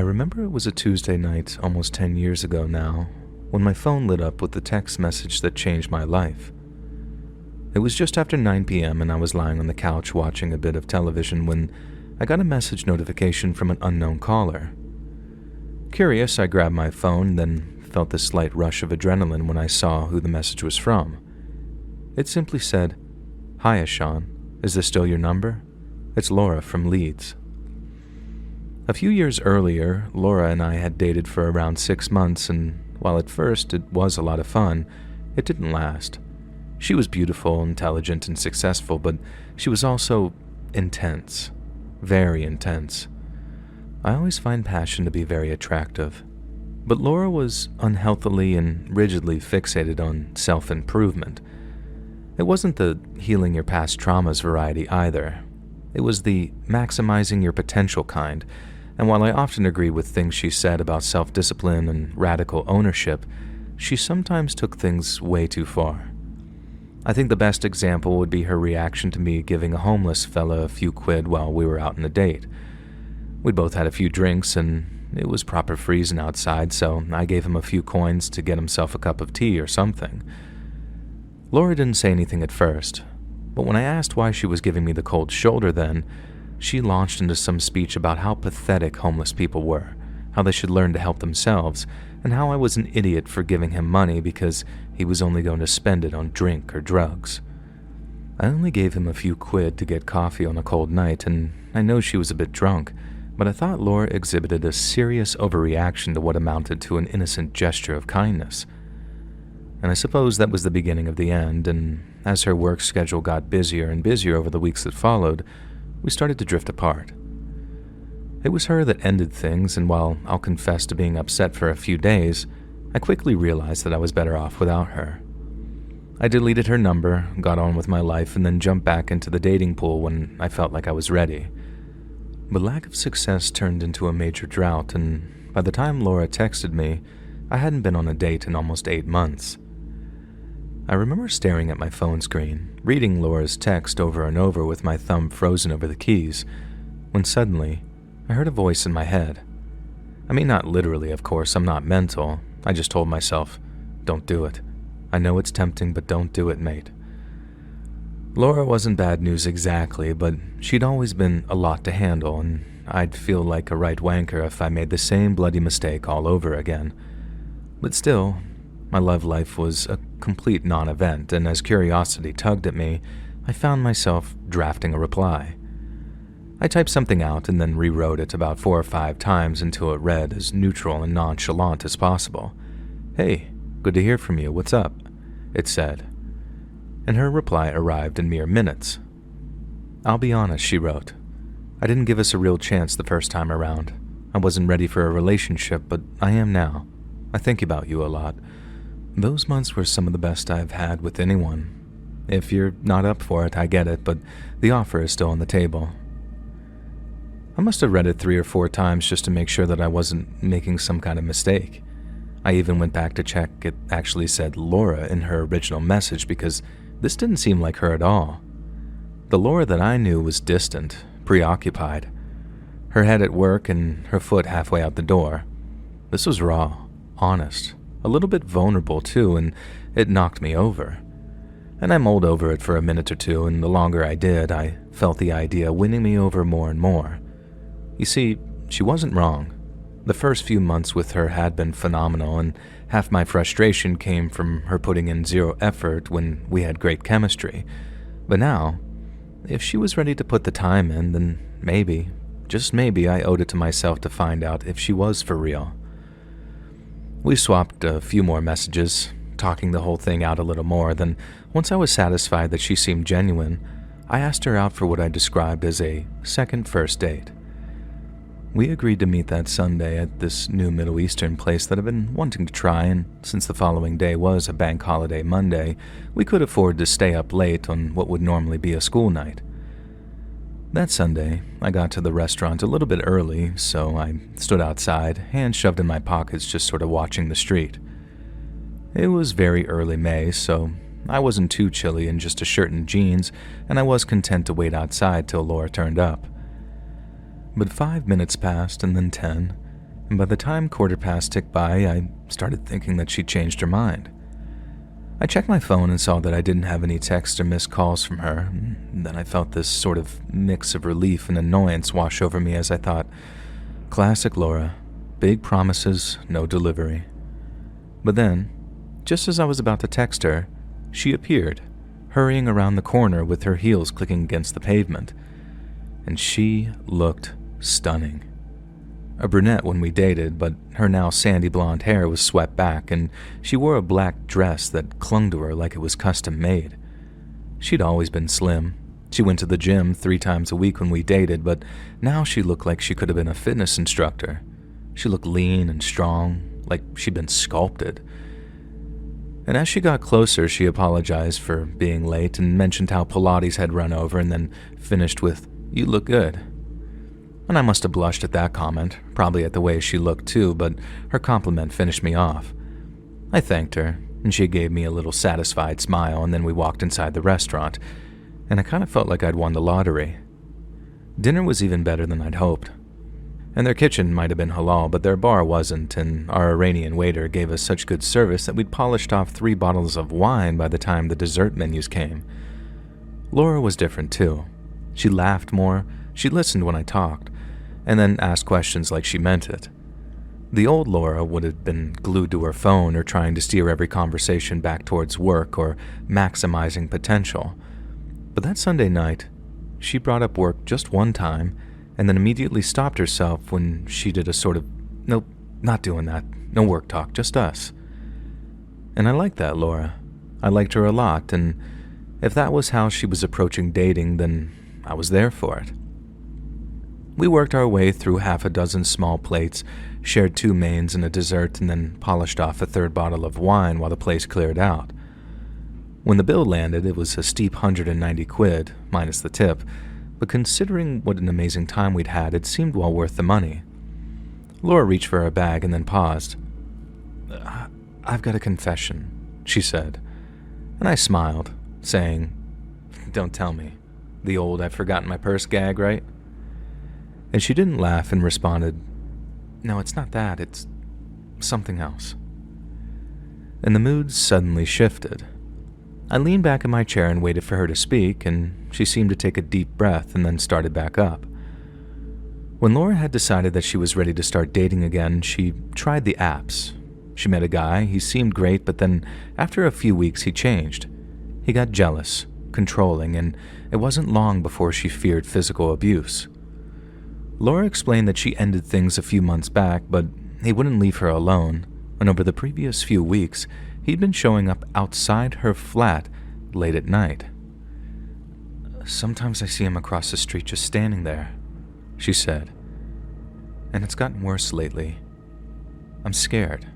remember it was a Tuesday night almost 10 years ago now, when my phone lit up with the text message that changed my life. It was just after 9 p.m. and I was lying on the couch watching a bit of television when I got a message notification from an unknown caller. Curious, I grabbed my phone, then felt this slight rush of adrenaline when I saw who the message was from. It simply said, "Hiya, Sean. Is this still your number? It's Laura from Leeds." A few years earlier, Laura and I had dated for around 6 months, and while at first it was a lot of fun, it didn't last. She was beautiful, intelligent, and successful, but she was also intense. Very intense. I always find passion to be very attractive. But Laura was unhealthily and rigidly fixated on self-improvement. It wasn't the healing your past traumas variety either. It was the maximizing your potential kind, and while I often agree with things she said about self-discipline and radical ownership, she sometimes took things way too far. I think the best example would be her reaction to me giving a homeless fella a few quid while we were out on a date. We'd both had a few drinks, and it was proper freezing outside, so I gave him a few coins to get himself a cup of tea or something. Laura didn't say anything at first, but when I asked why she was giving me the cold shoulder then, she launched into some speech about how pathetic homeless people were, how they should learn to help themselves, and how I was an idiot for giving him money because he was only going to spend it on drink or drugs. I only gave him a few quid to get coffee on a cold night, and I know she was a bit drunk, but I thought Laura exhibited a serious overreaction to what amounted to an innocent gesture of kindness. And I suppose that was the beginning of the end, and as her work schedule got busier and busier over the weeks that followed, we started to drift apart. It was her that ended things, and while I'll confess to being upset for a few days, I quickly realized that I was better off without her. I deleted her number, got on with my life, and then jumped back into the dating pool when I felt like I was ready. But lack of success turned into a major drought, and by the time Laura texted me, I hadn't been on a date in almost 8 months. I remember staring at my phone screen, reading Laura's text over and over with my thumb frozen over the keys, when suddenly, I heard a voice in my head. I mean, not literally, of course, I'm not mental. I just told myself, "Don't do it. I know it's tempting, but don't do it, mate." Laura wasn't bad news exactly, but she'd always been a lot to handle, and I'd feel like a right wanker if I made the same bloody mistake all over again. But still, my love life was a complete non-event, and as curiosity tugged at me, I found myself drafting a reply. I typed something out and then rewrote it about 4 or 5 times until it read as neutral and nonchalant as possible. "Hey, good to hear from you, what's up?" it said. And her reply arrived in mere minutes. "I'll be honest," she wrote. "I didn't give us a real chance the first time around. I wasn't ready for a relationship, but I am now. I think about you a lot. Those months were some of the best I've had with anyone. If you're not up for it, I get it, but the offer is still on the table." I must have read it 3 or 4 times just to make sure that I wasn't making some kind of mistake. I even went back to check it actually said Laura in her original message because this didn't seem like her at all. The Laura that I knew was distant, preoccupied, her head at work and her foot halfway out the door. This was raw, honest, a little bit vulnerable too, and it knocked me over. And I mulled over it for a minute or two, and the longer I did, I felt the idea winning me over more and more. You see, she wasn't wrong. The first few months with her had been phenomenal, and half my frustration came from her putting in zero effort when we had great chemistry. But now, if she was ready to put the time in, then maybe, just maybe, I owed it to myself to find out if she was for real. We swapped a few more messages, talking the whole thing out a little more, then once I was satisfied that she seemed genuine, I asked her out for what I described as a second first date. We agreed to meet that Sunday at this new Middle Eastern place that I've been wanting to try, and since the following day was a bank holiday Monday, we could afford to stay up late on what would normally be a school night. That Sunday, I got to the restaurant a little bit early, so I stood outside, hands shoved in my pockets, just sort of watching the street. It was very early May, so I wasn't too chilly in just a shirt and jeans, and I was content to wait outside till Laura turned up. But 5 minutes passed, and then 10, and by the time 1/4 ticked by, I started thinking that she'd changed her mind. I checked my phone and saw that I didn't have any texts or missed calls from her, and then I felt this sort of mix of relief and annoyance wash over me as I thought, classic Laura, big promises, no delivery. But then, just as I was about to text her, she appeared, hurrying around the corner with her heels clicking against the pavement, and she looked stunning. A brunette when we dated, but her now sandy blonde hair was swept back, and she wore a black dress that clung to her like it was custom made. She'd always been slim. She went to the gym 3 times a week when we dated, but now she looked like she could have been a fitness instructor. She looked lean and strong, like she'd been sculpted. And as she got closer, she apologized for being late and mentioned how Pilates had run over, and then finished with, "You look good." And I must have blushed at that comment, probably at the way she looked too, but her compliment finished me off. I thanked her, and she gave me a little satisfied smile, and then we walked inside the restaurant, and I kind of felt like I'd won the lottery. Dinner was even better than I'd hoped. And their kitchen might have been halal, but their bar wasn't, and our Iranian waiter gave us such good service that we'd polished off 3 bottles of wine by the time the dessert menus came. Laura was different too. She laughed more, she listened when I talked, and then asked questions like she meant it. The old Laura would have been glued to her phone or trying to steer every conversation back towards work or maximizing potential. But that Sunday night, she brought up work just one time and then immediately stopped herself when she did a sort of, "Nope, not doing that. No work talk, just us." And I liked that Laura. I liked her a lot, and if that was how she was approaching dating, then I was there for it. We worked our way through 6 small plates, shared 2 mains and a dessert, and then polished off a 3rd bottle of wine while the place cleared out. When the bill landed, it was a steep 190 quid, minus the tip, but considering what an amazing time we'd had, it seemed well worth the money. Laura reached for her bag and then paused. "I've got a confession," she said, and I smiled, saying, "Don't tell me. The old I've forgotten my purse gag, right?" And she didn't laugh and responded, "No, it's not that, it's something else." And the mood suddenly shifted. I leaned back in my chair and waited for her to speak, and she seemed to take a deep breath and then started back up. When Laura had decided that she was ready to start dating again, she tried the apps. She met a guy, he seemed great, but then after a few weeks he changed. He got jealous, controlling, and it wasn't long before she feared physical abuse. Laura explained that she ended things a few months back, but he wouldn't leave her alone, and over the previous few weeks, he'd been showing up outside her flat late at night. "Sometimes I see him across the street just standing there," she said, "and it's gotten worse lately. I'm scared."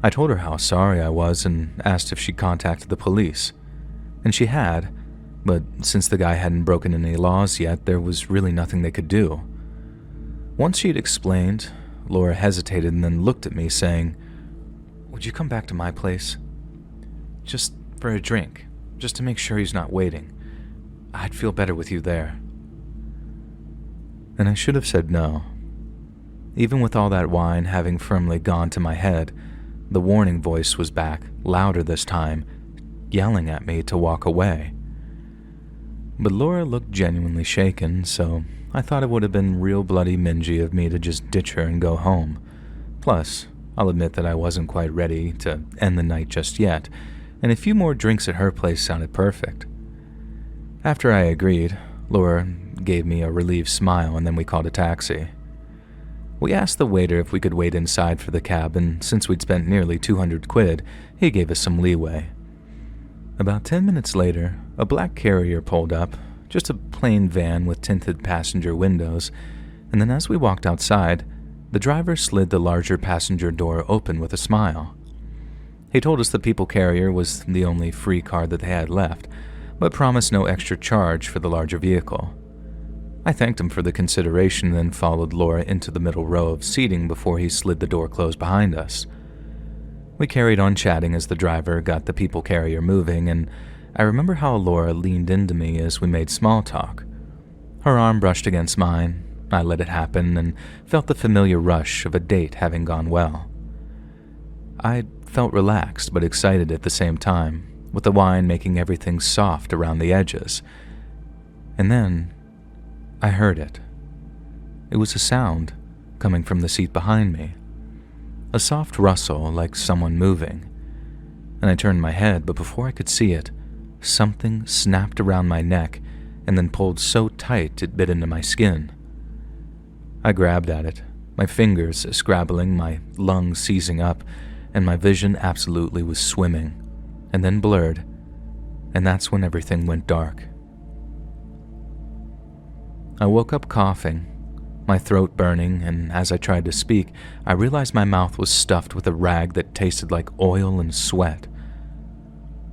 I told her how sorry I was and asked if she'd contacted the police, and she had, but since the guy hadn't broken any laws yet, there was really nothing they could do. Once she'd explained, Laura hesitated and then looked at me, saying, "Would you come back to my place? Just for a drink, just to make sure he's not waiting. I'd feel better with you there." And I should have said no. Even with all that wine having firmly gone to my head, the warning voice was back, louder this time, yelling at me to walk away. But Laura looked genuinely shaken, so I thought it would have been real bloody mingy of me to just ditch her and go home. Plus, I'll admit that I wasn't quite ready to end the night just yet, and a few more drinks at her place sounded perfect. After I agreed, Laura gave me a relieved smile, and then we called a taxi. We asked the waiter if we could wait inside for the cab, and since we'd spent nearly 200 quid, he gave us some leeway. About 10 minutes later, a black carrier pulled up, just a plain van with tinted passenger windows, and then as we walked outside, the driver slid the larger passenger door open with a smile. He told us the people carrier was the only free car that they had left, but promised no extra charge for the larger vehicle. I thanked him for the consideration and then followed Laura into the middle row of seating before he slid the door closed behind us. We carried on chatting as the driver got the people carrier moving, and I remember how Laura leaned into me as we made small talk. Her arm brushed against mine, I let it happen and felt the familiar rush of a date having gone well. I felt relaxed but excited at the same time, with the wine making everything soft around the edges. And then I heard it. It was a sound coming from the seat behind me. A soft rustle like someone moving. And I turned my head, but before I could see it, something snapped around my neck and then pulled so tight it bit into my skin. I grabbed at it, my fingers scrabbling, my lungs seizing up, and my vision absolutely was swimming, and then blurred, and that's when everything went dark. I woke up coughing, my throat burning, and as I tried to speak, I realized my mouth was stuffed with a rag that tasted like oil and sweat.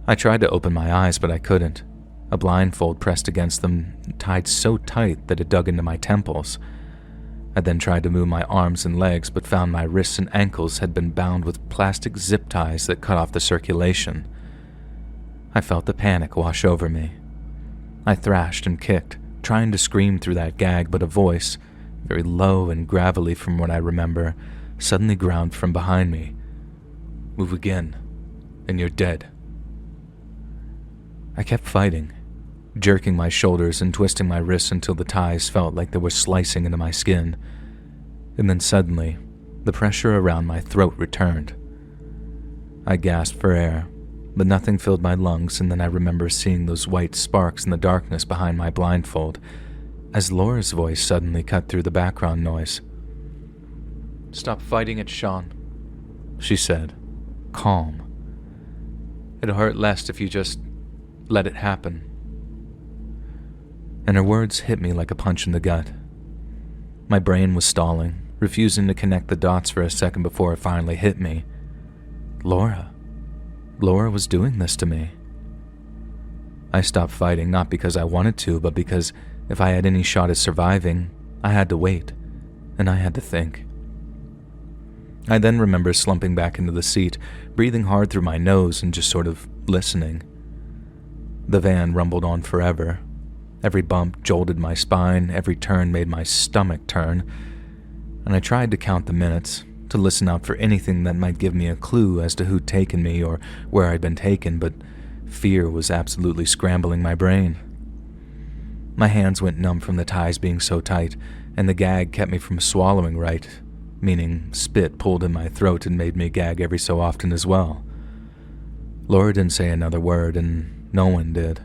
I tried to open my eyes, but I couldn't. A blindfold pressed against them, tied so tight that it dug into my temples. I then tried to move my arms and legs, but found my wrists and ankles had been bound with plastic zip ties that cut off the circulation. I felt the panic wash over me. I thrashed and kicked, trying to scream through that gag, but a voice, very low and gravelly from what I remember, suddenly growled from behind me. "Move again, and you're dead." I kept fighting, jerking my shoulders and twisting my wrists until the ties felt like they were slicing into my skin. And then suddenly, the pressure around my throat returned. I gasped for air, but nothing filled my lungs, and then I remember seeing those white sparks in the darkness behind my blindfold, as Laura's voice suddenly cut through the background noise. "Stop fighting it, Sean," she said, calm. "It'll hurt less if you just let it happen." And her words hit me like a punch in the gut. My brain was stalling, refusing to connect the dots for a second before it finally hit me. Laura was doing this to me. I stopped fighting, not because I wanted to, but because if I had any shot at surviving, I had to wait, and I had to think. I then remember slumping back into the seat, breathing hard through my nose and just sort of listening. The van rumbled on forever. Every bump jolted my spine, every turn made my stomach turn, and I tried to count the minutes, to listen out for anything that might give me a clue as to who'd taken me or where I'd been taken, but fear was absolutely scrambling my brain. My hands went numb from the ties being so tight, and the gag kept me from swallowing right, meaning spit pulled in my throat and made me gag every so often as well. Laura didn't say another word, and no one did.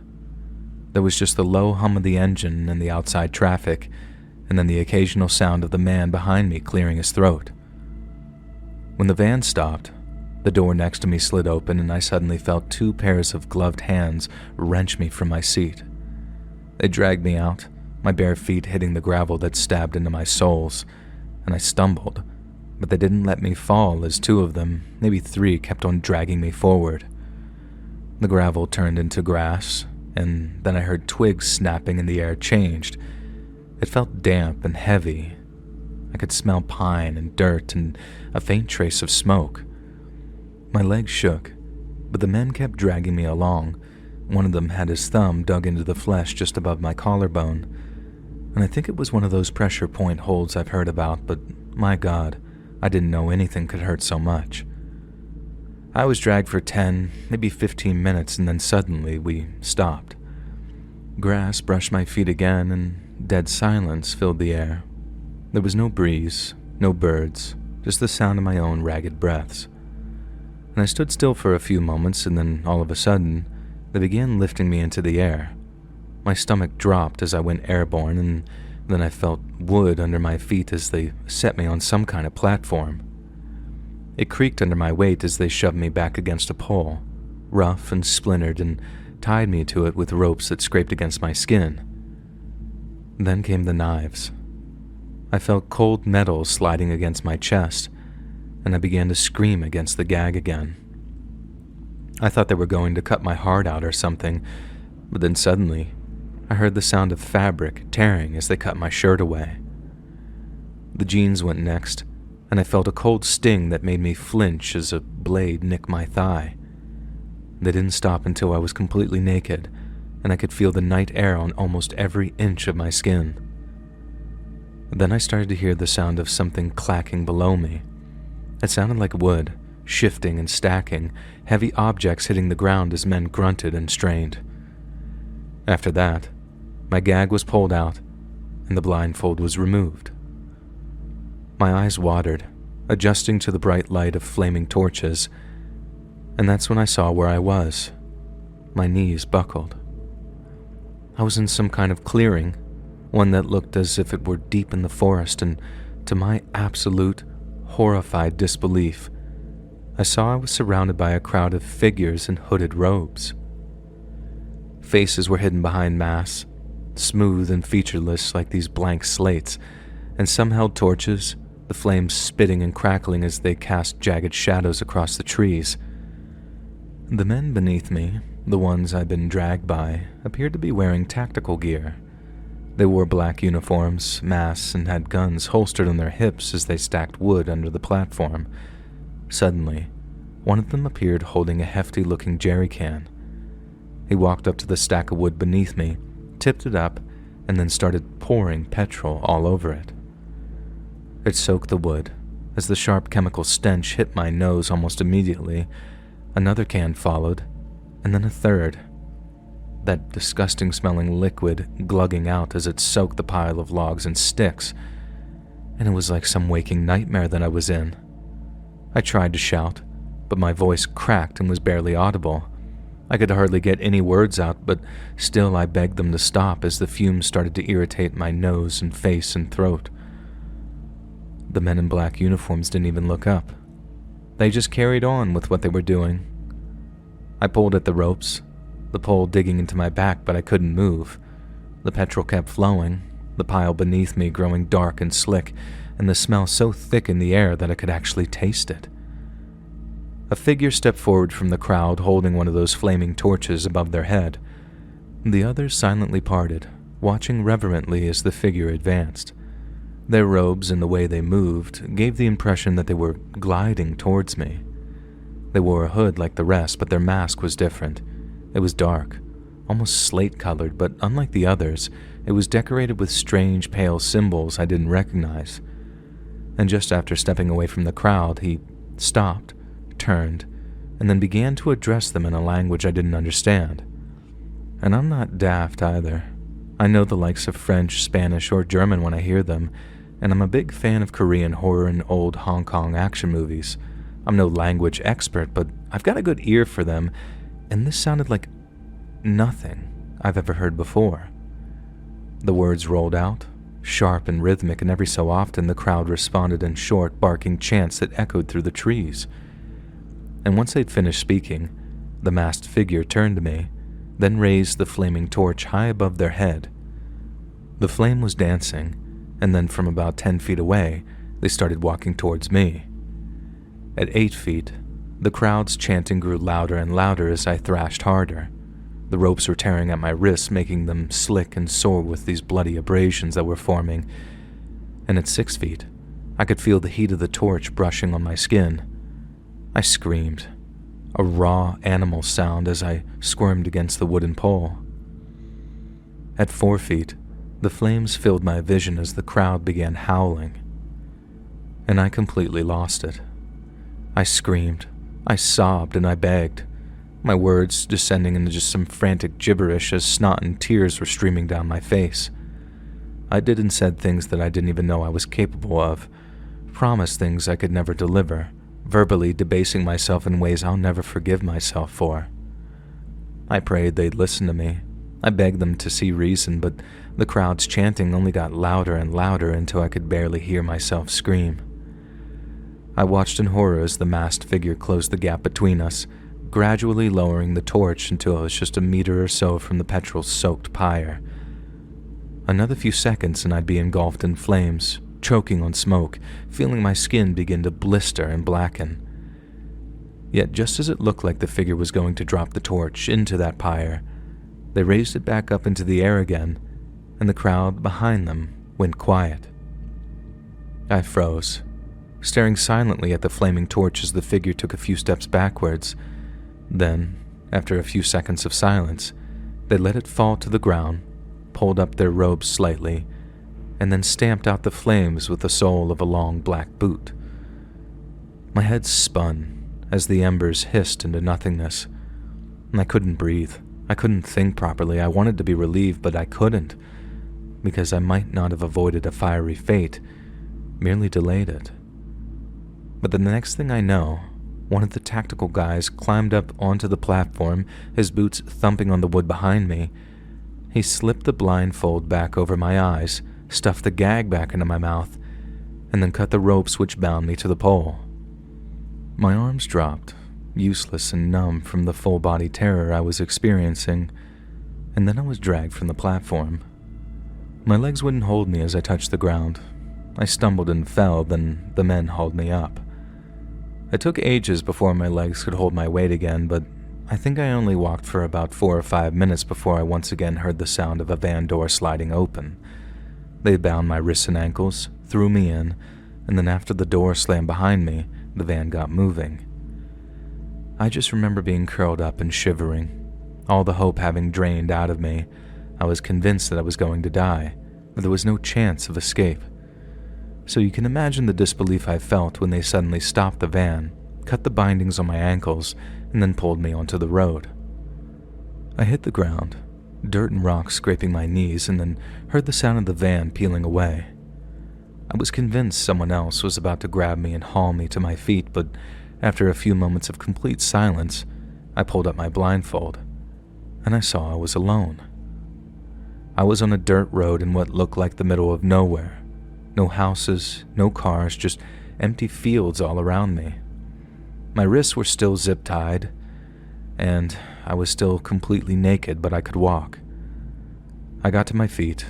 There was just the low hum of the engine and the outside traffic, and then the occasional sound of the man behind me clearing his throat. When the van stopped, the door next to me slid open and I suddenly felt two pairs of gloved hands wrench me from my seat. They dragged me out, my bare feet hitting the gravel that stabbed into my soles, and I stumbled, but they didn't let me fall as two of them, maybe three, kept on dragging me forward. The gravel turned into grass, and then I heard twigs snapping and the air changed. It felt damp and heavy. I could smell pine and dirt and a faint trace of smoke. My legs shook, but the men kept dragging me along. One of them had his thumb dug into the flesh just above my collarbone, and I think it was one of those pressure point holds I've heard about, but my God, I didn't know anything could hurt so much. I was dragged for 10, maybe 15 minutes, and then suddenly we stopped. Grass brushed my feet again, and dead silence filled the air. There was no breeze, no birds, just the sound of my own ragged breaths. And I stood still for a few moments, and then all of a sudden, they began lifting me into the air. My stomach dropped as I went airborne, and then I felt wood under my feet as they set me on some kind of platform. It creaked under my weight as they shoved me back against a pole, rough and splintered, and tied me to it with ropes that scraped against my skin. Then came the knives. I felt cold metal sliding against my chest, and I began to scream against the gag again. I thought they were going to cut my heart out or something, but then suddenly, I heard the sound of fabric tearing as they cut my shirt away. The jeans went next, and I felt a cold sting that made me flinch as a blade nicked my thigh. They didn't stop until I was completely naked, and I could feel the night air on almost every inch of my skin. Then I started to hear the sound of something clacking below me. It sounded like wood, shifting and stacking, heavy objects hitting the ground as men grunted and strained. After that, my gag was pulled out, and the blindfold was removed. My eyes watered, adjusting to the bright light of flaming torches, and that's when I saw where I was. My knees buckled. I was in some kind of clearing, one that looked as if it were deep in the forest, and to my absolute, horrified disbelief, I saw I was surrounded by a crowd of figures in hooded robes. Faces were hidden behind masks, smooth and featureless like these blank slates, and some held torches, the flames spitting and crackling as they cast jagged shadows across the trees. The men beneath me, the ones I'd been dragged by, appeared to be wearing tactical gear. They wore black uniforms, masks, and had guns holstered on their hips as they stacked wood under the platform. Suddenly, one of them appeared holding a hefty-looking jerry can. He walked up to the stack of wood beneath me, tipped it up, and then started pouring petrol all over it. It soaked the wood. As the sharp chemical stench hit my nose almost immediately, another can followed, and then a third. That disgusting-smelling liquid glugging out as it soaked the pile of logs and sticks, and it was like some waking nightmare that I was in. I tried to shout, but my voice cracked and was barely audible. I could hardly get any words out, but still I begged them to stop as the fumes started to irritate my nose and face and throat. The men in black uniforms didn't even look up. They just carried on with what they were doing. I pulled at the ropes, the pole digging into my back, but I couldn't move. The petrol kept flowing, the pile beneath me growing dark and slick, and the smell so thick in the air that I could actually taste it. A figure stepped forward from the crowd holding one of those flaming torches above their head. The others silently parted, watching reverently as the figure advanced. Their robes and the way they moved gave the impression that they were gliding towards me. They wore a hood like the rest, but their mask was different. It was dark, almost slate-colored, but unlike the others, it was decorated with strange pale symbols I didn't recognize. And just after stepping away from the crowd, he stopped, turned, and then began to address them in a language I didn't understand. And I'm not daft either. I know the likes of French, Spanish, or German when I hear them, and I'm a big fan of Korean horror and old Hong Kong action movies. I'm no language expert, but I've got a good ear for them, and this sounded like nothing I've ever heard before. The words rolled out, sharp and rhythmic, and every so often the crowd responded in short, barking chants that echoed through the trees. And once they'd finished speaking, the masked figure turned to me, then raised the flaming torch high above their head. The flame was dancing, and then from about 10 feet away, they started walking towards me. At 8 feet, the crowd's chanting grew louder and louder as I thrashed harder. The ropes were tearing at my wrists, making them slick and sore with these bloody abrasions that were forming. And at 6 feet, I could feel the heat of the torch brushing on my skin. I screamed, a raw animal sound as I squirmed against the wooden pole. At 4 feet, the flames filled my vision as the crowd began howling. And I completely lost it. I screamed, I sobbed, and I begged, my words descending into just some frantic gibberish as snot and tears were streaming down my face. I did and said things that I didn't even know I was capable of, promised things I could never deliver, verbally debasing myself in ways I'll never forgive myself for. I prayed they'd listen to me. I begged them to see reason, but the crowd's chanting only got louder and louder until I could barely hear myself scream. I watched in horror as the masked figure closed the gap between us, gradually lowering the torch until it was just a meter or so from the petrol-soaked pyre. Another few seconds and I'd be engulfed in flames, choking on smoke, feeling my skin begin to blister and blacken. Yet just as it looked like the figure was going to drop the torch into that pyre, they raised it back up into the air again, and the crowd behind them went quiet. I froze, staring silently at the flaming torch as the figure took a few steps backwards. Then, after a few seconds of silence, they let it fall to the ground, pulled up their robes slightly, and then stamped out the flames with the sole of a long black boot. My head spun as the embers hissed into nothingness, and I couldn't breathe. I couldn't think properly. I wanted to be relieved, but I couldn't, because I might not have avoided a fiery fate, merely delayed it. But the next thing I know, one of the tactical guys climbed up onto the platform, his boots thumping on the wood behind me. He slipped the blindfold back over my eyes, stuffed the gag back into my mouth, and then cut the ropes which bound me to the pole. My arms dropped, useless and numb from the full-body terror I was experiencing, and then I was dragged from the platform. My legs wouldn't hold me as I touched the ground. I stumbled and fell, then the men hauled me up. It took ages before my legs could hold my weight again, but I think I only walked for about 4 or 5 minutes before I once again heard the sound of a van door sliding open. They bound my wrists and ankles, threw me in, and then after the door slammed behind me, the van got moving. I just remember being curled up and shivering, all the hope having drained out of me. I was convinced that I was going to die, but there was no chance of escape. So you can imagine the disbelief I felt when they suddenly stopped the van, cut the bindings on my ankles, and then pulled me onto the road. I hit the ground, dirt and rocks scraping my knees, and then heard the sound of the van peeling away. I was convinced someone else was about to grab me and haul me to my feet, but after a few moments of complete silence, I pulled up my blindfold, and I saw I was alone. I was on a dirt road in what looked like the middle of nowhere. No houses, no cars, just empty fields all around me. My wrists were still zip-tied, and I was still completely naked, but I could walk. I got to my feet,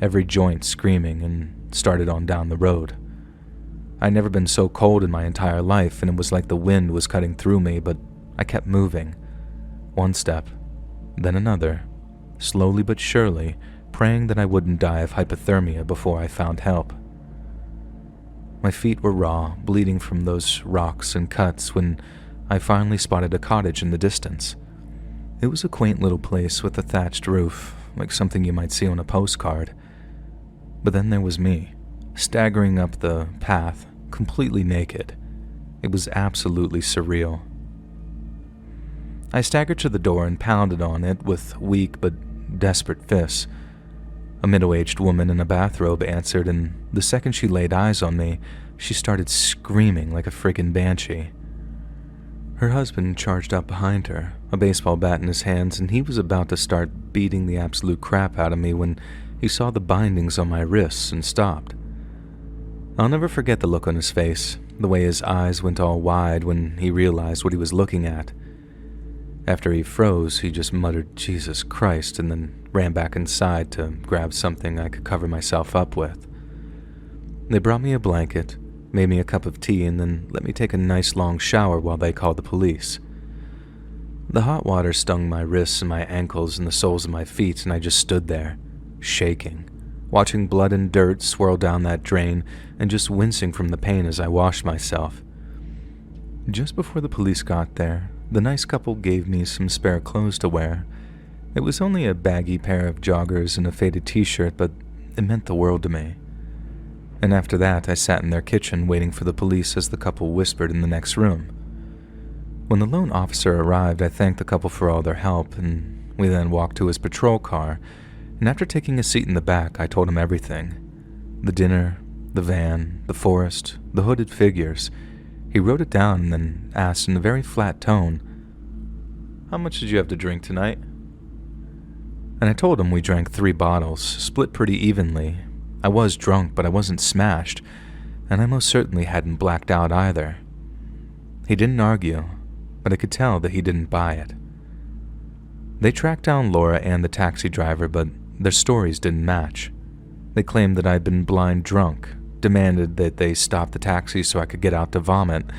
every joint screaming, and started on down the road. I'd never been so cold in my entire life, and it was like the wind was cutting through me, but I kept moving. One step, then another, slowly but surely, praying that I wouldn't die of hypothermia before I found help. My feet were raw, bleeding from those rocks and cuts when I finally spotted a cottage in the distance. It was a quaint little place with a thatched roof, like something you might see on a postcard. But then there was me, staggering up the path, completely naked. It was absolutely surreal. I staggered to the door and pounded on it with weak but desperate fists. A middle-aged woman in a bathrobe answered, and the second she laid eyes on me, she started screaming like a friggin' banshee. Her husband charged up behind her, a baseball bat in his hands, and he was about to start beating the absolute crap out of me when he saw the bindings on my wrists and stopped. I'll never forget the look on his face, the way his eyes went all wide when he realized what he was looking at. After he froze, he just muttered, "Jesus Christ," and then ran back inside to grab something I could cover myself up with. They brought me a blanket, made me a cup of tea, and then let me take a nice long shower while they called the police. The hot water stung my wrists and my ankles and the soles of my feet, and I just stood there, shaking, watching blood and dirt swirl down that drain and just wincing from the pain as I washed myself. Just before the police got there, the nice couple gave me some spare clothes to wear. It was only a baggy pair of joggers and a faded t-shirt, but it meant the world to me. And after that, I sat in their kitchen waiting for the police as the couple whispered in the next room. When the lone officer arrived, I thanked the couple for all their help, and we then walked to his patrol car, and after taking a seat in the back, I told him everything. The dinner, the van, the forest, the hooded figures. He wrote it down and then asked in a very flat tone, "How much did you have to drink tonight?" And I told him we drank 3 bottles, split pretty evenly. I was drunk, but I wasn't smashed, and I most certainly hadn't blacked out either. He didn't argue, but I could tell that he didn't buy it. They tracked down Laura and the taxi driver, but their stories didn't match. They claimed that I'd been blind drunk, demanded that they stop the taxi so I could get out to vomit,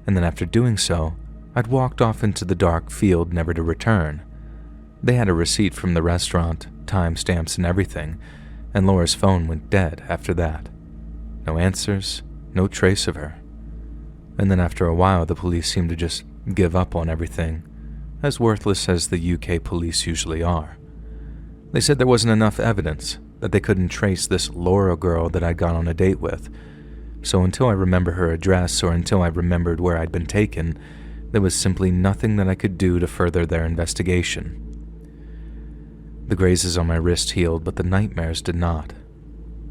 and then after doing so, I'd walked off into the dark field never to return. They had a receipt from the restaurant, timestamps and everything, and Laura's phone went dead after that. No answers, no trace of her. And then after a while, the police seemed to just give up on everything, as worthless as the UK police usually are. They said there wasn't enough evidence, that they couldn't trace this Laura girl that I'd gone on a date with. So until I remember her address or until I remembered where I'd been taken, there was simply nothing that I could do to further their investigation. The grazes on my wrist healed, but the nightmares did not.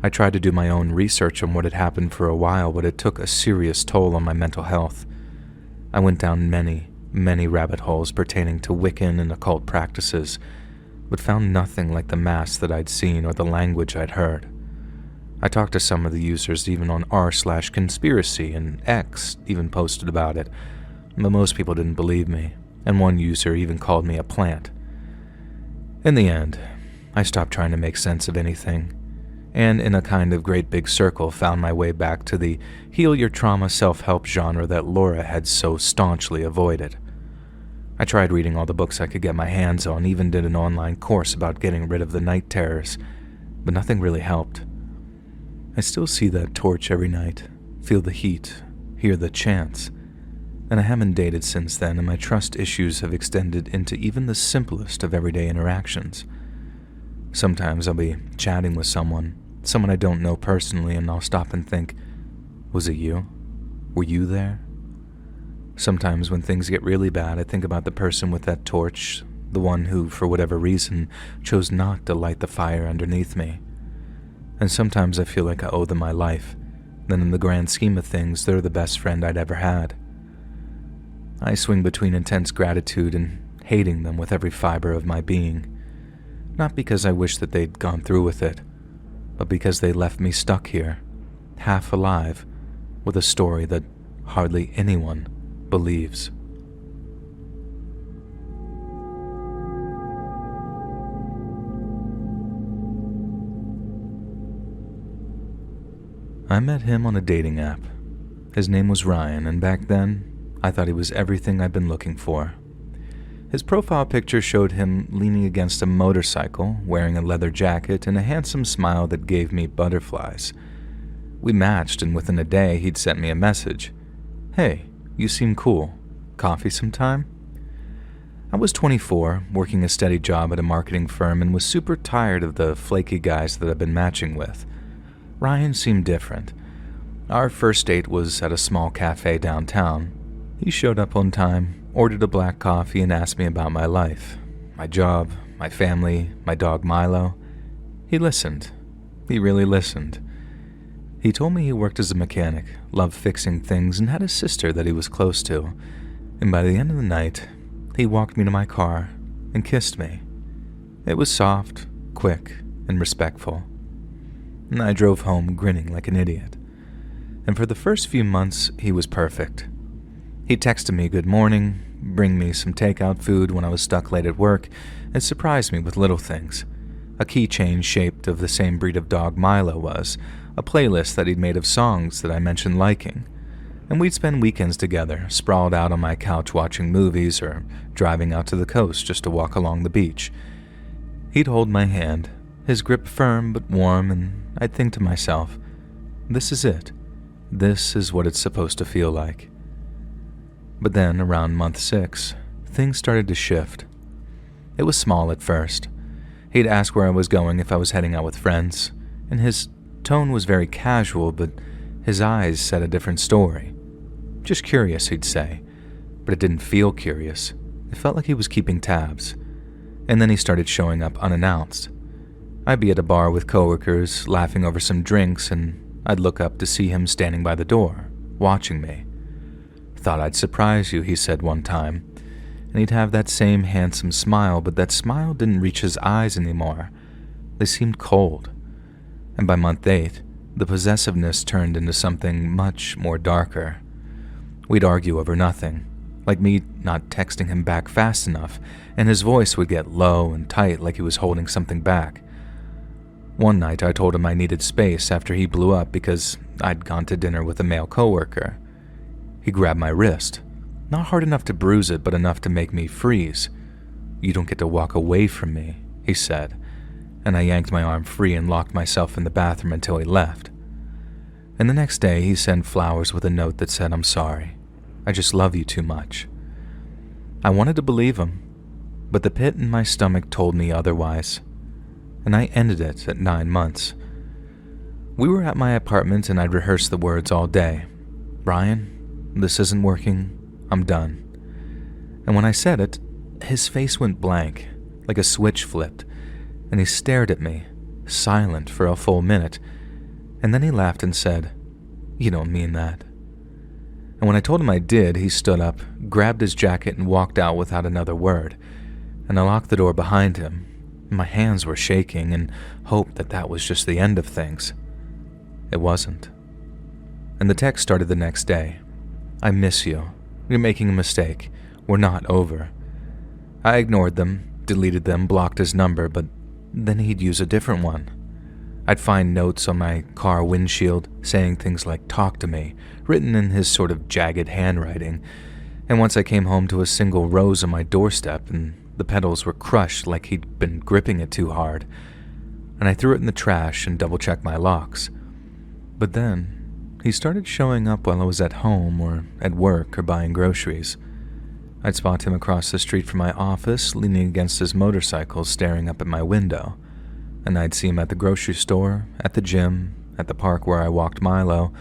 I tried to do my own research on what had happened for a while, but it took a serious toll on my mental health. I went down many rabbit holes pertaining to Wiccan and occult practices, but found nothing like the mass that I'd seen or the language I'd heard. I talked to some of the users even on r/conspiracy, and X even posted about it, but most people didn't believe me, and one user even called me a plant. In the end, I stopped trying to make sense of anything, and in a kind of great big circle found my way back to the heal your trauma self-help genre that Laura had so staunchly avoided. I tried reading all the books I could get my hands on, even did an online course about getting rid of the night terrors, but nothing really helped. I still see that torch every night, feel the heat, hear the chants, and I haven't dated since then, and my trust issues have extended into even the simplest of everyday interactions. Sometimes I'll be chatting with someone I don't know personally, and I'll stop and think, was it you? Were you there? Sometimes when things get really bad, I think about the person with that torch, the one who, for whatever reason, chose not to light the fire underneath me. And sometimes I feel like I owe them my life, then in the grand scheme of things, they're the best friend I'd ever had. I swing between intense gratitude and hating them with every fiber of my being. Not because I wish that they'd gone through with it, but because they left me stuck here, half alive, with a story that hardly anyone believes. I met him on a dating app. His name was Ryan, and back then, I thought he was everything I'd been looking for. His profile picture showed him leaning against a motorcycle, wearing a leather jacket and a handsome smile that gave me butterflies. We matched, and within a day he'd sent me a message. "Hey, you seem cool. Coffee sometime?" I was 24, working a steady job at a marketing firm, and was super tired of the flaky guys that I'd been matching with. Ryan seemed different. Our first date was at a small cafe downtown. He showed up on time, ordered a black coffee, and asked me about my life, my job, my family, my dog Milo. He listened. He really listened. He told me he worked as a mechanic, loved fixing things, and had a sister that he was close to. And by the end of the night, he walked me to my car and kissed me. It was soft, quick, and respectful. And I drove home grinning like an idiot. And for the first few months, he was perfect. He texted me good morning, bring me some takeout food when I was stuck late at work, and surprised me with little things. A keychain shaped of the same breed of dog Milo was, a playlist that he'd made of songs that I mentioned liking, and we'd spend weekends together, sprawled out on my couch watching movies or driving out to the coast just to walk along the beach. He'd hold my hand, his grip firm but warm, and I'd think to myself, this is it. This is what it's supposed to feel like. But then, around month 6, things started to shift. It was small at first. He'd ask where I was going if I was heading out with friends, and his tone was very casual, but his eyes said a different story. Just curious, he'd say, but it didn't feel curious. It felt like he was keeping tabs. And then he started showing up unannounced. I'd be at a bar with coworkers, laughing over some drinks, and I'd look up to see him standing by the door, watching me. "Thought I'd surprise you," he said one time, and he'd have that same handsome smile, but that smile didn't reach his eyes anymore. They seemed cold. And by month 8, the possessiveness turned into something much more darker. We'd argue over nothing, like me not texting him back fast enough, and his voice would get low and tight like he was holding something back. One night I told him I needed space after he blew up because I'd gone to dinner with a male coworker. He grabbed my wrist, not hard enough to bruise it, but enough to make me freeze. "You don't get to walk away from me," he said, and I yanked my arm free and locked myself in the bathroom until he left. And the next day he sent flowers with a note that said, "I'm sorry. I just love you too much." I wanted to believe him, but the pit in my stomach told me otherwise. and I ended it at 9 months. We were at my apartment and I'd rehearsed the words all day. "Brian, this isn't working. I'm done." And when I said it, his face went blank, like a switch flipped, and he stared at me, silent for a full minute, and then he laughed and said, "You don't mean that." And when I told him I did, he stood up, grabbed his jacket and walked out without another word, and I locked the door behind him. My hands were shaking and hoped that that was just the end of things. It wasn't. And the text started the next day. "I miss you. You're making a mistake. We're not over." I ignored them, deleted them, blocked his number, but then he'd use a different one. I'd find notes on my car windshield saying things like "talk to me," written in his sort of jagged handwriting, and once I came home to a single rose on my doorstep and the petals were crushed like he'd been gripping it too hard, and I threw it in the trash and double-checked my locks. But then, he started showing up while I was at home or at work or buying groceries. I'd spot him across the street from my office, leaning against his motorcycle, staring up at my window, and I'd see him at the grocery store, at the gym, at the park where I walked Milo,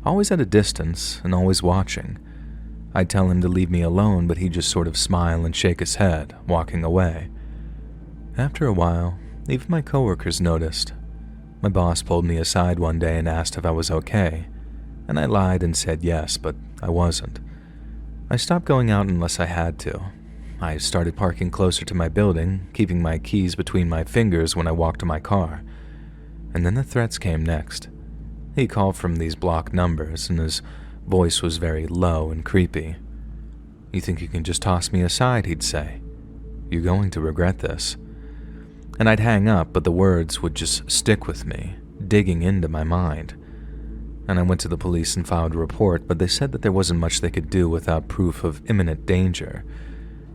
always at a distance and always watching. I'd tell him to leave me alone, but he'd just sort of smile and shake his head, walking away. After a while, even my coworkers noticed. My boss pulled me aside one day and asked if I was okay, and I lied and said yes, but I wasn't. I stopped going out unless I had to. I started parking closer to my building, keeping my keys between my fingers when I walked to my car. And then the threats came next. He called from these blocked numbers, and his voice was very low and creepy. "You think you can just toss me aside," he'd say. "You're going to regret this." And I'd hang up, but the words would just stick with me, digging into my mind. And I went to the police and filed a report, but they said that there wasn't much they could do without proof of imminent danger.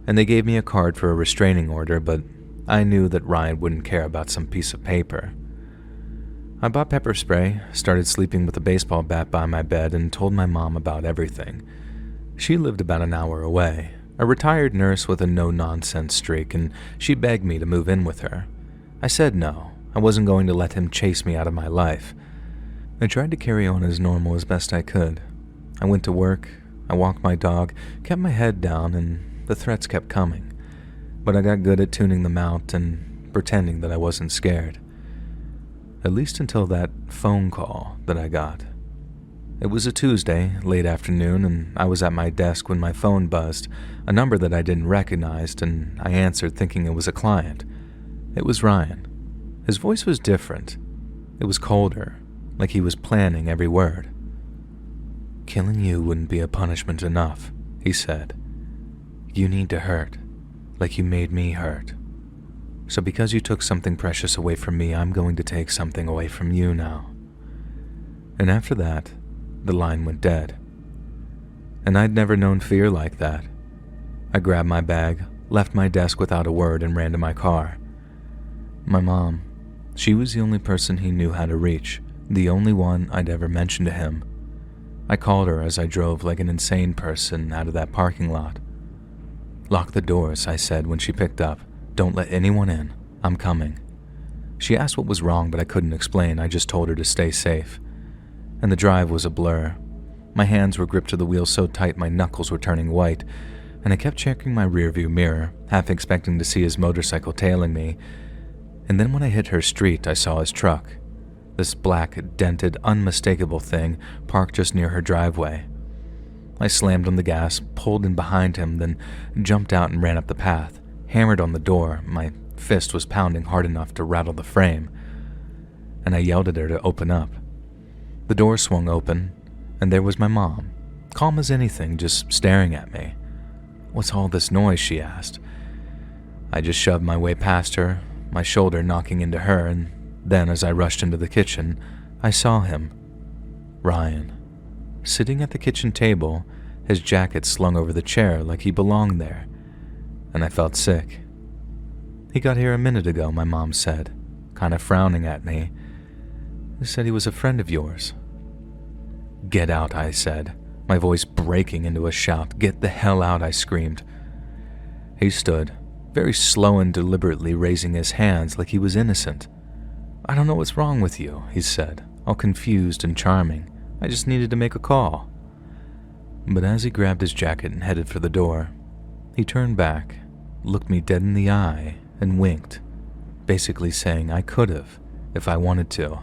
And they gave me a card for a restraining order, but I knew that Ryan wouldn't care about some piece of paper. I bought pepper spray, started sleeping with a baseball bat by my bed, and told my mom about everything. She lived about an hour away, a retired nurse with a no-nonsense streak, and she begged me to move in with her. I said no. I wasn't going to let him chase me out of my life. I tried to carry on as normal as best I could. I went to work, I walked my dog, kept my head down, and the threats kept coming. But I got good at tuning them out and pretending that I wasn't scared. At least until that phone call that I got. It was a Tuesday, late afternoon, and I was at my desk when my phone buzzed, a number that I didn't recognize, and I answered thinking it was a client. It was Ryan. His voice was different. It was colder, like he was planning every word. "Killing you wouldn't be a punishment enough," he said. "You need to hurt, like you made me hurt. So because you took something precious away from me, I'm going to take something away from you now." And after that, the line went dead. And I'd never known fear like that. I grabbed my bag, left my desk without a word, and ran to my car. My mom, she was the only person he knew how to reach, the only one I'd ever mentioned to him. I called her as I drove like an insane person out of that parking lot. "Lock the doors," I said when she picked up. "Don't let anyone in. I'm coming." She asked what was wrong, but I couldn't explain. I just told her to stay safe. And the drive was a blur. My hands were gripped to the wheel so tight my knuckles were turning white, and I kept checking my rearview mirror, half expecting to see his motorcycle tailing me. And then when I hit her street, I saw his truck. This black, dented, unmistakable thing parked just near her driveway. I slammed on the gas, pulled in behind him, then jumped out and ran up the path, hammered on the door. My fist was pounding hard enough to rattle the frame, and I yelled at her to open up. The door swung open, and there was my mom, calm as anything, just staring at me. "What's all this noise?" she asked. I just shoved my way past her, my shoulder knocking into her, and then as I rushed into the kitchen, I saw him, Ryan, sitting at the kitchen table, his jacket slung over the chair like he belonged there, and I felt sick. "He got here a minute ago," my mom said, kind of frowning at me. "He said he was a friend of yours." "Get out," I said, my voice breaking into a shout. "Get the hell out," I screamed. He stood, very slow and deliberately raising his hands like he was innocent. "I don't know what's wrong with you," he said, all confused and charming. "I just needed to make a call." But as he grabbed his jacket and headed for the door, he turned back, looked me dead in the eye, and winked, basically saying I could have if I wanted to.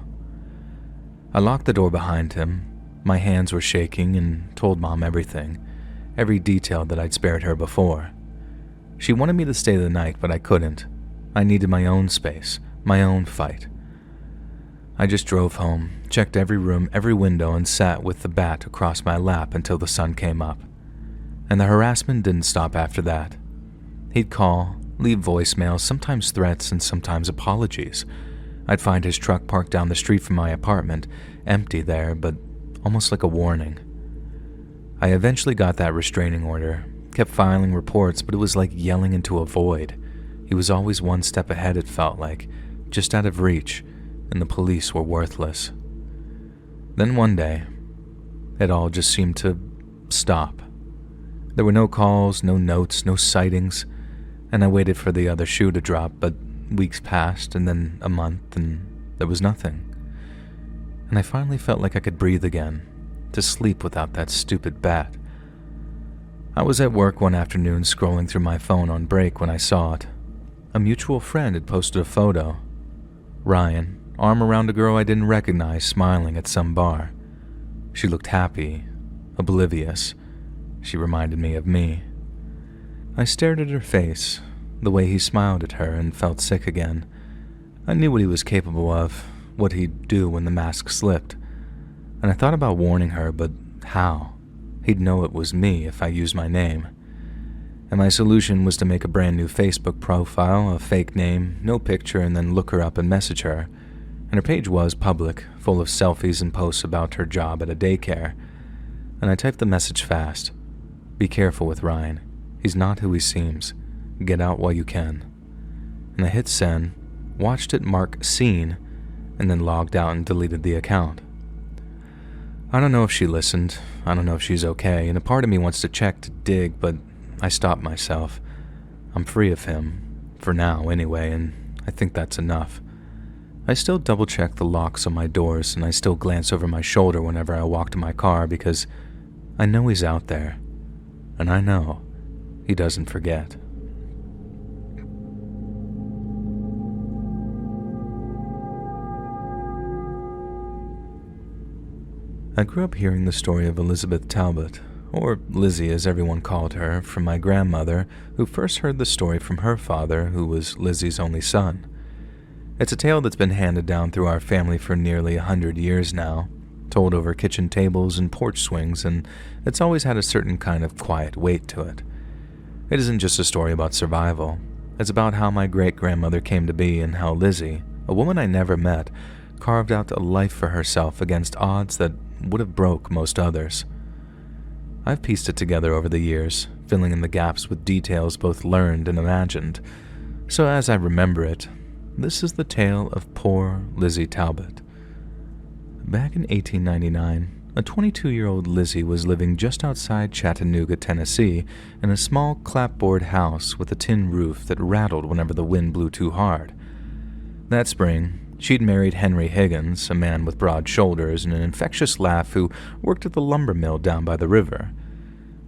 I locked the door behind him. My hands were shaking and told Mom everything, every detail that I'd spared her before. She wanted me to stay the night, but I couldn't. I needed my own space, my own fight. I just drove home, checked every room, every window, and sat with the bat across my lap until the sun came up. And the harassment didn't stop after that. He'd call, leave voicemails, sometimes threats and sometimes apologies. I'd find his truck parked down the street from my apartment, empty there, but almost like a warning. I eventually got that restraining order, kept filing reports, but it was like yelling into a void. He was always one step ahead, it felt like, just out of reach, and the police were worthless. Then one day, it all just seemed to stop. There were no calls, no notes, no sightings, and I waited for the other shoe to drop, but weeks passed, and then a month, and there was nothing. And I finally felt like I could breathe again, to sleep without that stupid bat. I was at work one afternoon scrolling through my phone on break when I saw it. A mutual friend had posted a photo. Ryan, arm around a girl I didn't recognize, smiling at some bar. She looked happy, oblivious. She reminded me of me. I stared at her face, the way he smiled at her, and felt sick again. I knew what he was capable of, what he'd do when the mask slipped. And I thought about warning her, but how? He'd know it was me if I used my name. And my solution was to make a brand new Facebook profile, a fake name, no picture, and then look her up and message her. And her page was public, full of selfies and posts about her job at a daycare. And I typed the message fast. "Be careful with Ryan. He's not who he seems. Get out while you can." And I hit send, watched it mark seen, and then logged out and deleted the account. I don't know if she listened. I don't know if she's okay, and a part of me wants to check to dig, but I stopped myself. I'm free of him, for now anyway, and I think that's enough. I still double-check the locks on my doors, and I still glance over my shoulder whenever I walk to my car because I know he's out there, and I know he doesn't forget. I grew up hearing the story of Elizabeth Talbot, or Lizzie as everyone called her, from my grandmother, who first heard the story from her father, who was Lizzie's only son. It's a tale that's been handed down through our family for nearly 100 years now, told over kitchen tables and porch swings, and it's always had a certain kind of quiet weight to it. It isn't just a story about survival. It's about how my great-grandmother came to be and how Lizzie, a woman I never met, carved out a life for herself against odds that would have broke most others. I've pieced it together over the years, filling in the gaps with details both learned and imagined. So as I remember it, this is the tale of poor Lizzie Talbot. Back in 1899, a 22-year-old Lizzie was living just outside Chattanooga, Tennessee, in a small clapboard house with a tin roof that rattled whenever the wind blew too hard. That spring, she'd married Henry Higgins, a man with broad shoulders and an infectious laugh who worked at the lumber mill down by the river.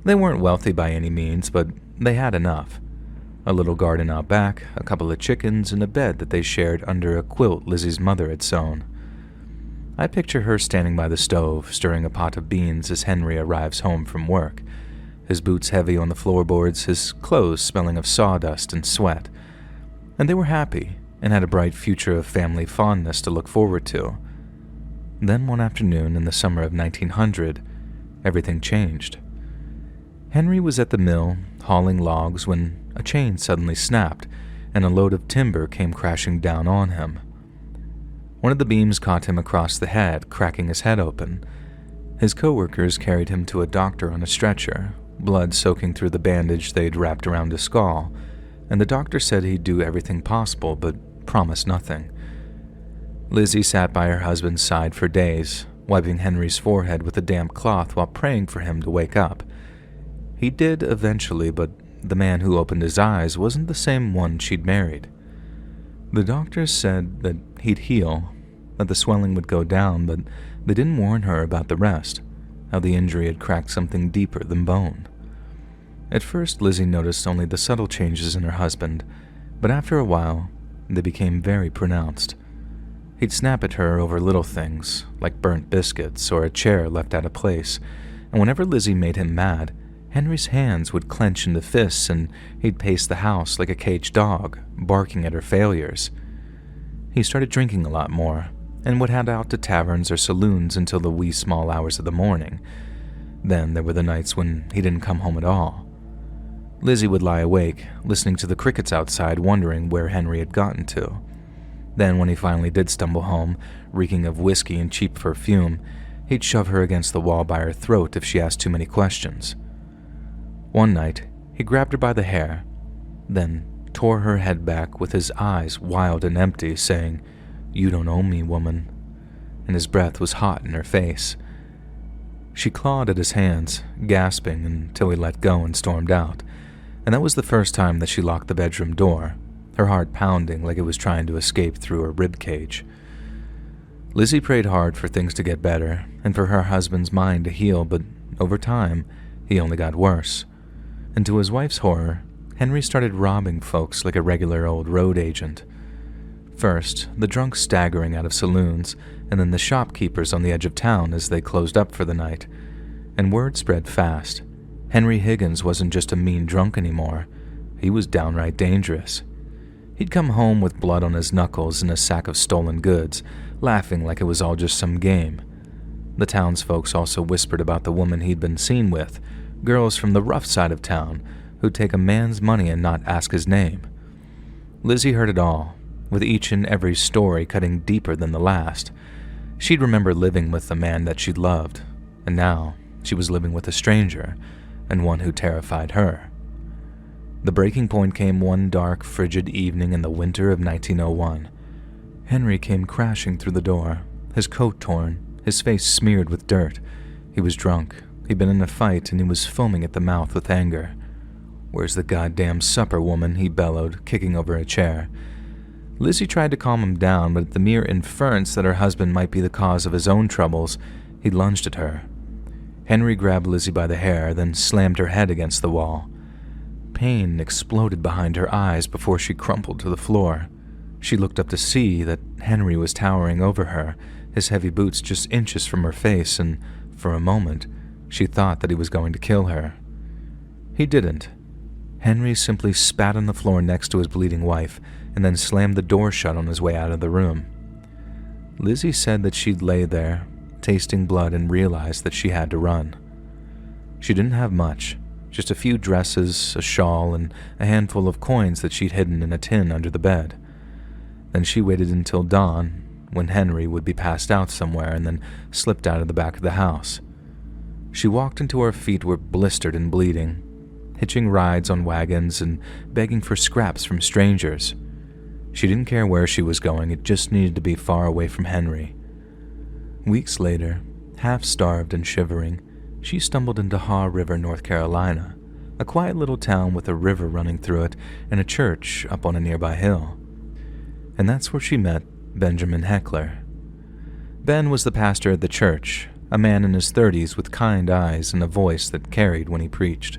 They weren't wealthy by any means, but they had enough. A little garden out back, a couple of chickens, and a bed that they shared under a quilt Lizzie's mother had sewn. I picture her standing by the stove, stirring a pot of beans as Henry arrives home from work, his boots heavy on the floorboards, his clothes smelling of sawdust and sweat. And they were happy, and had a bright future of family fondness to look forward to. Then one afternoon in the summer of 1900, everything changed. Henry was at the mill, hauling logs, when a chain suddenly snapped, and a load of timber came crashing down on him. One of the beams caught him across the head, cracking his head open. His co-workers carried him to a doctor on a stretcher, blood soaking through the bandage they'd wrapped around his skull, and the doctor said he'd do everything possible, but promised nothing. Lizzie sat by her husband's side for days, wiping Henry's forehead with a damp cloth while praying for him to wake up. He did eventually, but the man who opened his eyes wasn't the same one she'd married. The doctors said that he'd heal, that the swelling would go down, but they didn't warn her about the rest, how the injury had cracked something deeper than bone. At first, Lizzie noticed only the subtle changes in her husband, but after a while, they became very pronounced. He'd snap at her over little things, like burnt biscuits or a chair left out of place, and whenever Lizzie made him mad, Henry's hands would clench into fists and he'd pace the house like a caged dog, barking at her failures. He started drinking a lot more, and would head out to taverns or saloons until the wee small hours of the morning. Then there were the nights when he didn't come home at all. Lizzie would lie awake, listening to the crickets outside, wondering where Henry had gotten to. Then when he finally did stumble home, reeking of whiskey and cheap perfume, he'd shove her against the wall by her throat if she asked too many questions. One night, he grabbed her by the hair, then tore her head back with his eyes wild and empty, saying, "You don't own me, woman," and his breath was hot in her face. She clawed at his hands, gasping until he let go and stormed out, and that was the first time that she locked the bedroom door, her heart pounding like it was trying to escape through her rib cage. Lizzie prayed hard for things to get better and for her husband's mind to heal, but over time, he only got worse. And to his wife's horror, Henry started robbing folks like a regular old road agent. First, the drunks staggering out of saloons, and then the shopkeepers on the edge of town as they closed up for the night. And word spread fast. Henry Higgins wasn't just a mean drunk anymore. He was downright dangerous. He'd come home with blood on his knuckles and a sack of stolen goods, laughing like it was all just some game. The townsfolk also whispered about the woman he'd been seen with, girls from the rough side of town who'd take a man's money and not ask his name. Lizzie heard it all, with each and every story cutting deeper than the last. She'd remember living with the man that she'd loved, and now she was living with a stranger, and one who terrified her. The breaking point came one dark, frigid evening in the winter of 1901. Henry came crashing through the door, his coat torn, his face smeared with dirt. He was drunk. He'd been in a fight, and he was foaming at the mouth with anger. "Where's the goddamn supper, woman?" he bellowed, kicking over a chair. Lizzie tried to calm him down, but at the mere inference that her husband might be the cause of his own troubles, he lunged at her. Henry grabbed Lizzie by the hair, then slammed her head against the wall. Pain exploded behind her eyes before she crumpled to the floor. She looked up to see that Henry was towering over her, his heavy boots just inches from her face, and for a moment, she thought that he was going to kill her. He didn't. Henry simply spat on the floor next to his bleeding wife, and then slammed the door shut on his way out of the room. Lizzie said that she'd lay there, tasting blood, and realized that she had to run. She didn't have much, just a few dresses, a shawl, and a handful of coins that she'd hidden in a tin under the bed. Then she waited until dawn, when Henry would be passed out somewhere, and then slipped out of the back of the house. She walked until her feet were blistered and bleeding, hitching rides on wagons and begging for scraps from strangers. She didn't care where she was going, it just needed to be far away from Henry. Weeks later, half-starved and shivering, she stumbled into Haw River, North Carolina, a quiet little town with a river running through it and a church up on a nearby hill. And that's where she met Benjamin Heckler. Ben was the pastor at the church, a man in his 30s with kind eyes and a voice that carried when he preached.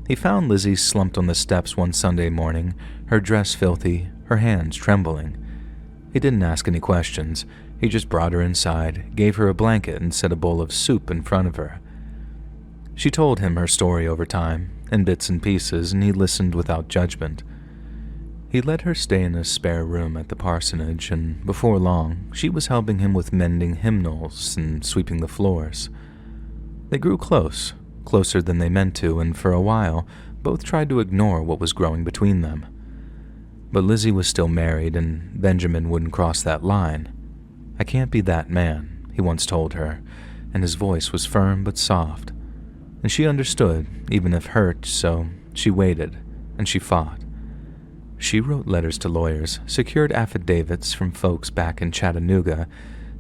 He found Lizzie slumped on the steps one Sunday morning, her dress filthy, her hands trembling. He didn't ask any questions. He just brought her inside, gave her a blanket, and set a bowl of soup in front of her. She told him her story over time, in bits and pieces, and he listened without judgment. He let her stay in a spare room at the parsonage, and before long, she was helping him with mending hymnals and sweeping the floors. They grew close, closer than they meant to, and for a while, both tried to ignore what was growing between them. But Lizzie was still married, and Benjamin wouldn't cross that line. "I can't be that man," he once told her, and his voice was firm but soft. And she understood, even if hurt, so she waited, and she fought. She wrote letters to lawyers, secured affidavits from folks back in Chattanooga,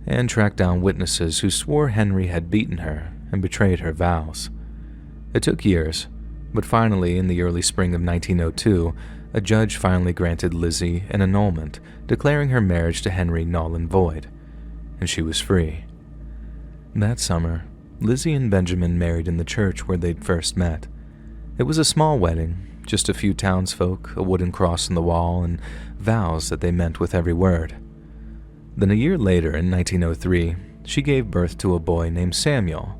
and tracked down witnesses who swore Henry had beaten her and betrayed her vows. It took years, But finally, in the early spring of 1902, a judge finally granted Lizzie an annulment, declaring her marriage to Henry null and void, and she was free. That summer, Lizzie and Benjamin married in the church where they'd first met. It was a small wedding, just a few townsfolk, a wooden cross on the wall, and vows that they meant with every word. Then a year later, in 1903, she gave birth to a boy named Samuel.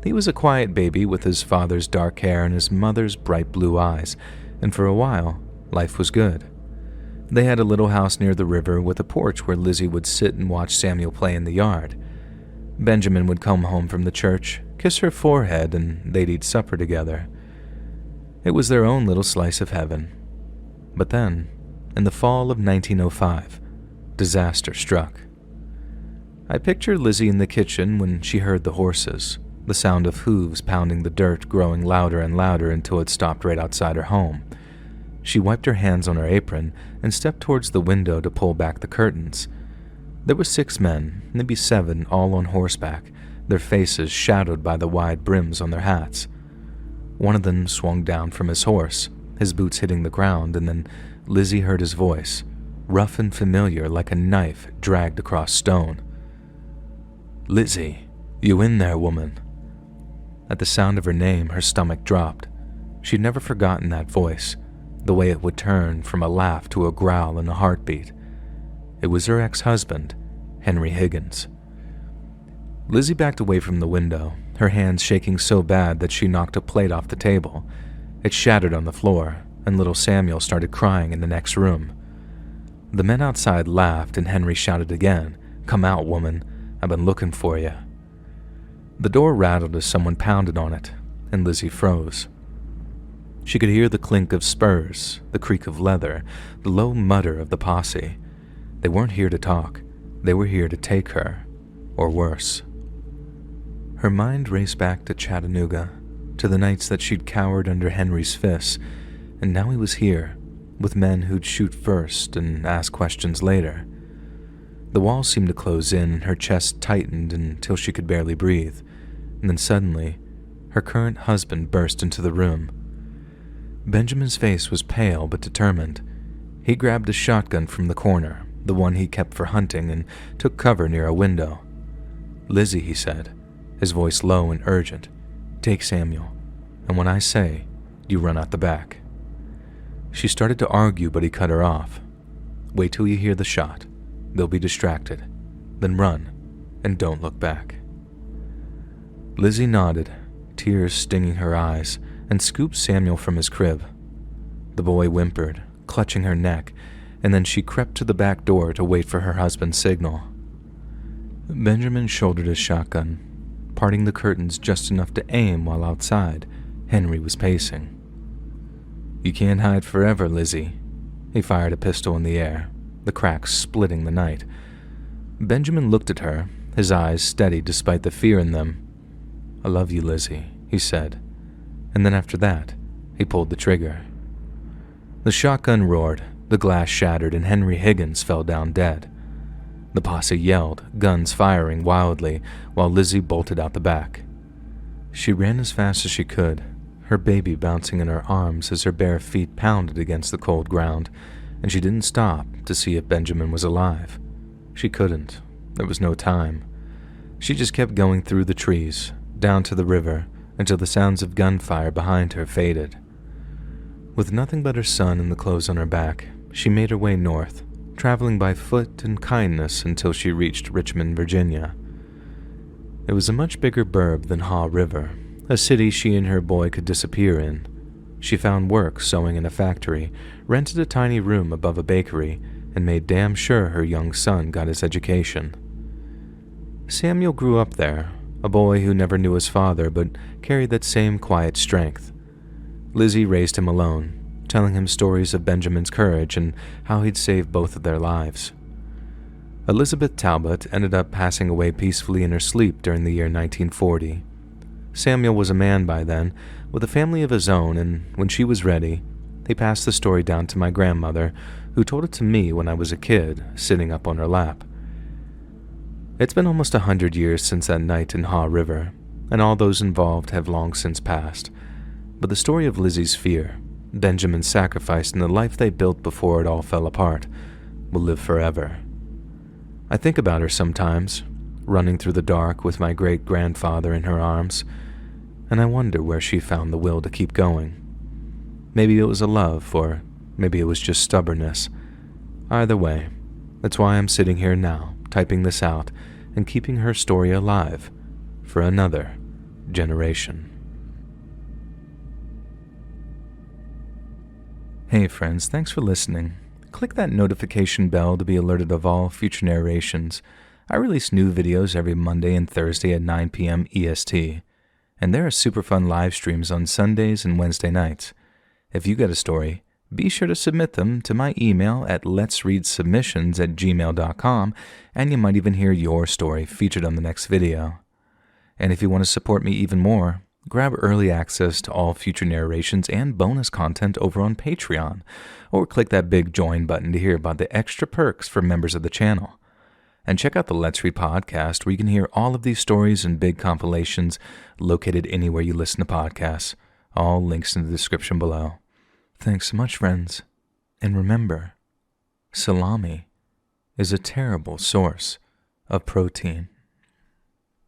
He was a quiet baby with his father's dark hair and his mother's bright blue eyes, and for a while, life was good. They had a little house near the river with a porch where Lizzie would sit and watch Samuel play in the yard. Benjamin would come home from the church, kiss her forehead, and they'd eat supper together. It was their own little slice of heaven. But then, in the fall of 1905, disaster struck. I picture Lizzie in the kitchen when she heard the horses, the sound of hooves pounding the dirt growing louder and louder until it stopped right outside her home. She wiped her hands on her apron and stepped towards the window to pull back the curtains. There were 6 men, maybe 7, all on horseback, their faces shadowed by the wide brims on their hats. One of them swung down from his horse, his boots hitting the ground, and then Lizzie heard his voice, rough and familiar like a knife dragged across stone. "Lizzie, you in there, woman?" At the sound of her name, her stomach dropped. She'd never forgotten that voice, the way it would turn from a laugh to a growl and a heartbeat. It was her ex-husband, Henry Higgins. Lizzie backed away from the window, her hands shaking so bad that she knocked a plate off the table. It shattered on the floor, and little Samuel started crying in the next room. The men outside laughed, and Henry shouted again, "Come out, woman. I've been looking for you." The door rattled as someone pounded on it, and Lizzie froze. She could hear the clink of spurs, the creak of leather, the low mutter of the posse. They weren't here to talk. They were here to take her, or worse. Her mind raced back to Chattanooga, to the nights that she'd cowered under Henry's fists, and now he was here, with men who'd shoot first and ask questions later. The walls seemed to close in, and her chest tightened until she could barely breathe, and then suddenly, her current husband burst into the room. Benjamin's face was pale but determined. He grabbed a shotgun from the corner, the one he kept for hunting, and took cover near a window. "Lizzie," he said, his voice low and urgent, "take Samuel, and when I say, you run out the back." She started to argue, but he cut her off. "Wait till you hear the shot. They'll be distracted. Then run, and don't look back." Lizzie nodded, tears stinging her eyes, and scooped Samuel from his crib. The boy whimpered, clutching her neck, and then she crept to the back door to wait for her husband's signal. Benjamin shouldered his shotgun, parting the curtains just enough to aim while outside Henry was pacing. "You can't hide forever, Lizzie." He fired a pistol in the air, the cracks splitting the night. Benjamin looked at her, his eyes steady despite the fear in them. "I love you, Lizzie," he said, and then after that, he pulled the trigger. The shotgun roared, the glass shattered, and Henry Higgins fell down dead. The posse yelled, guns firing wildly, while Lizzie bolted out the back. She ran as fast as she could, her baby bouncing in her arms as her bare feet pounded against the cold ground, and she didn't stop to see if Benjamin was alive. She couldn't. There was no time. She just kept going through the trees, down to the river, until the sounds of gunfire behind her faded. With nothing but her son and the clothes on her back, she made her way north, traveling by foot and kindness until she reached Richmond, Virginia. It was a much bigger burb than Haw River, a city she and her boy could disappear in. She found work sewing in a factory, rented a tiny room above a bakery, and made damn sure her young son got his education. Samuel grew up there, a boy who never knew his father but carried that same quiet strength. Lizzie raised him alone, telling him stories of Benjamin's courage and how he'd saved both of their lives. Elizabeth Talbot ended up passing away peacefully in her sleep during the year 1940. Samuel was a man by then, with a family of his own, and when she was ready, he passed the story down to my grandmother, who told it to me when I was a kid, sitting up on her lap. It's been almost 100 years since that night in Haw River, and all those involved have long since passed. But the story of Lizzie's fear, Benjamin's sacrifice, and the life they built before it all fell apart will live forever. I think about her sometimes, running through the dark with my great-grandfather in her arms, and I wonder where she found the will to keep going. Maybe it was a love, or maybe it was just stubbornness. Either way, that's why I'm sitting here now, typing this out and keeping her story alive for another generation. Hey friends, thanks for listening. Click that notification bell to be alerted of all future narrations. I release new videos every Monday and Thursday at 9 p.m. EST, and there are super fun live streams on Sundays and Wednesday nights. If you get a story, be sure to submit them to my email at LetsReadSubmissions@gmail.com, and you might even hear your story featured on the next video. And if you want to support me even more, grab early access to all future narrations and bonus content over on Patreon, or click that big join button to hear about the extra perks for members of the channel. And check out the Let's Read podcast, where you can hear all of these stories and big compilations located anywhere you listen to podcasts. All links in the description below. Thanks so much, friends. And remember, salami is a terrible source of protein.